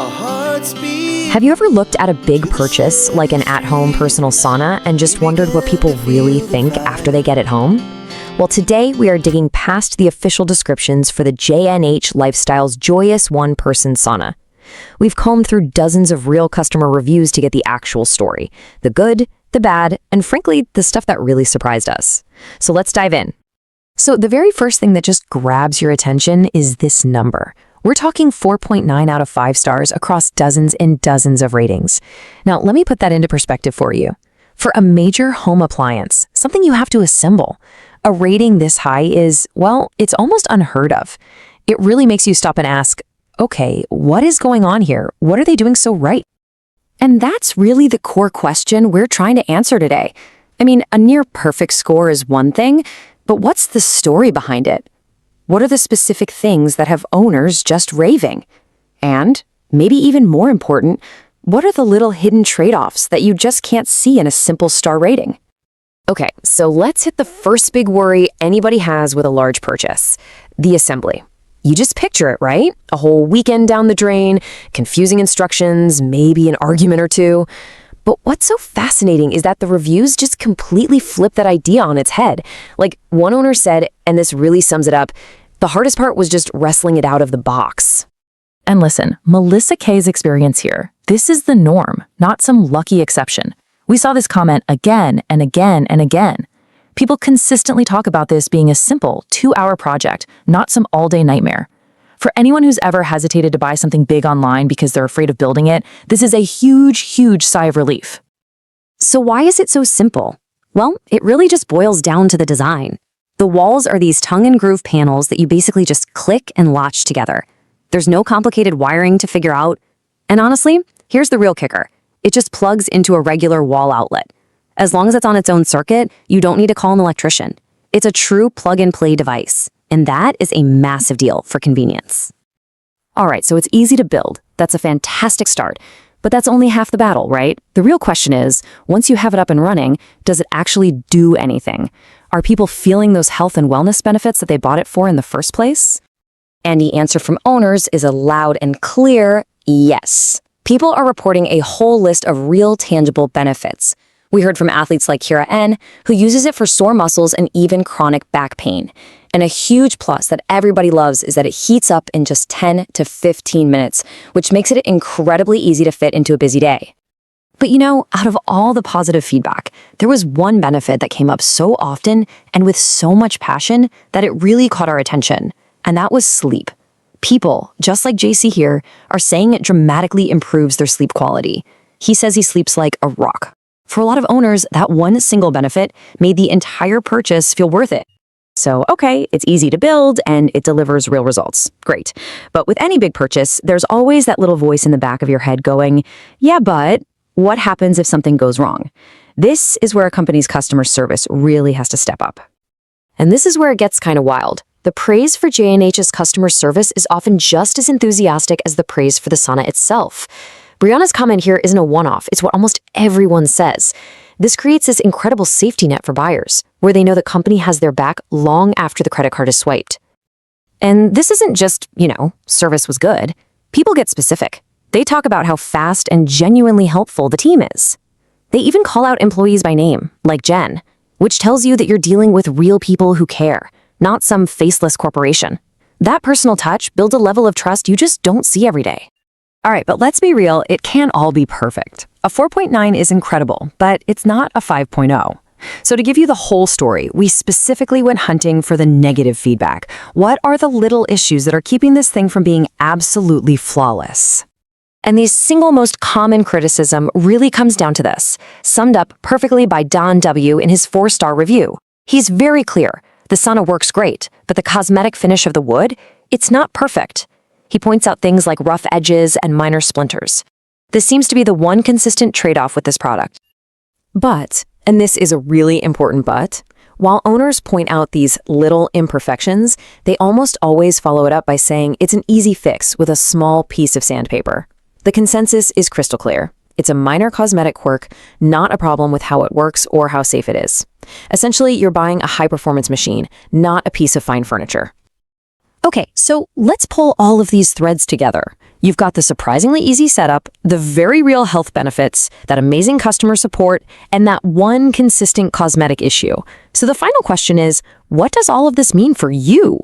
hearts beat. Have you ever looked at a big purchase, like an at-home personal sauna, and just wondered what people really think after they get it home? Well, today we are digging past the official descriptions for the JNH Lifestyles Joyous one-person sauna. We've combed through dozens of real customer reviews to get the actual story, the good, the bad, and frankly, the stuff that really surprised us. So let's dive in. So the very first thing that just grabs your attention is this number. We're talking 4.9 out of 5 stars across dozens and dozens of ratings. Now, let me put that into perspective for you. For a major home appliance, something you have to assemble, a rating this high is, well, it's almost unheard of. It really makes you stop and ask, okay, what is going on here? What are they doing so right? And that's really the core question we're trying to answer today. I mean, a near perfect score is one thing, but what's the story behind it? What are the specific things that have owners just raving? And, maybe even more important, what are the little hidden trade-offs that you just can't see in a simple star rating? Okay, so let's hit the first big worry anybody has with a large purchase, the assembly. You just picture it, right? A whole weekend down the drain, confusing instructions, maybe an argument or two. But what's so fascinating is that the reviews just completely flip that idea on its head. Like one owner said, and this really sums it up, the hardest part was just wrestling it out of the box. And listen, Melissa K's experience here. This is the norm, not some lucky exception. We saw this comment again and again and again. People consistently talk about this being a simple 2-hour project, not some all-day nightmare. For anyone who's ever hesitated to buy something big online because they're afraid of building it, this is a huge, huge sigh of relief. So why is it so simple? Well, it really just boils down to the design. The walls are these tongue-and-groove panels that you basically just click and latch together. There's no complicated wiring to figure out. And honestly, here's the real kicker. It just plugs into a regular wall outlet. As long as it's on its own circuit, you don't need to call an electrician. It's a true plug-and-play device. And that is a massive deal for convenience. All right, so it's easy to build. That's a fantastic start. But that's only half the battle, right? The real question is, once you have it up and running, does it actually do anything? Are people feeling those health and wellness benefits that they bought it for in the first place? And the answer from owners is a loud and clear yes. People are reporting a whole list of real tangible benefits. We heard from athletes like Kira N, who uses it for sore muscles and even chronic back pain. And a huge plus that everybody loves is that it heats up in just 10 to 15 minutes, which makes it incredibly easy to fit into a busy day. But you know, out of all the positive feedback, there was one benefit that came up so often and with so much passion that it really caught our attention, and that was sleep. People, just like JC here, are saying it dramatically improves their sleep quality. He says he sleeps like a rock. For a lot of owners, that one single benefit made the entire purchase feel worth it. So, okay, it's easy to build and it delivers real results. Great. But with any big purchase, there's always that little voice in the back of your head going, yeah, but what happens if something goes wrong? This is where a company's customer service really has to step up. And this is where it gets kind of wild. The praise for JNH's customer service is often just as enthusiastic as the praise for the sauna itself. Brianna's comment here isn't a one-off, it's what almost everyone says. This creates this incredible safety net for buyers, where they know the company has their back long after the credit card is swiped. And this isn't just, service was good. People get specific. They talk about how fast and genuinely helpful the team is. They even call out employees by name, like Jen, which tells you that you're dealing with real people who care, not some faceless corporation. That personal touch builds a level of trust you just don't see every day. All right, but let's be real, it can't all be perfect. A 4.9 is incredible, but it's not a 5.0. So to give you the whole story, we specifically went hunting for the negative feedback. What are the little issues that are keeping this thing from being absolutely flawless? And the single most common criticism really comes down to this, summed up perfectly by Don W. in his 4-star review. He's very clear. The sauna works great, but the cosmetic finish of the wood, it's not perfect. He points out things like rough edges and minor splinters. This seems to be the one consistent trade-off with this product. But, and this is a really important but, while owners point out these little imperfections, they almost always follow it up by saying it's an easy fix with a small piece of sandpaper. The consensus is crystal clear. It's a minor cosmetic quirk, not a problem with how it works or how safe it is. Essentially, you're buying a high-performance machine, not a piece of fine furniture. Okay, so let's pull all of these threads together. You've got the surprisingly easy setup, the very real health benefits, that amazing customer support, and that one consistent cosmetic issue. So the final question is, what does all of this mean for you?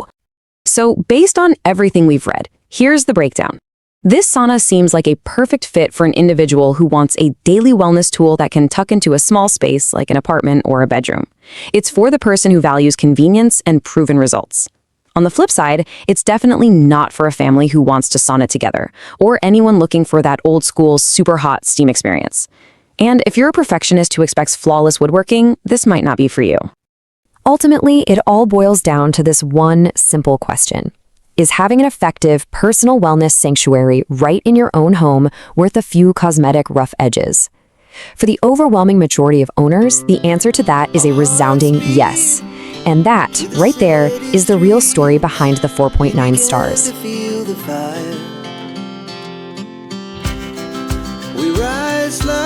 So based on everything we've read, here's the breakdown. This sauna seems like a perfect fit for an individual who wants a daily wellness tool that can tuck into a small space like an apartment or a bedroom. It's for the person who values convenience and proven results. On the flip side, it's definitely not for a family who wants to sauna together, or anyone looking for that old-school, super hot steam experience. And if you're a perfectionist who expects flawless woodworking, this might not be for you. Ultimately, it all boils down to this one simple question. Is having an effective personal wellness sanctuary right in your own home worth a few cosmetic rough edges? For the overwhelming majority of owners, the answer to that is a resounding yes. And that, right there, is the real story behind the 4.9 stars.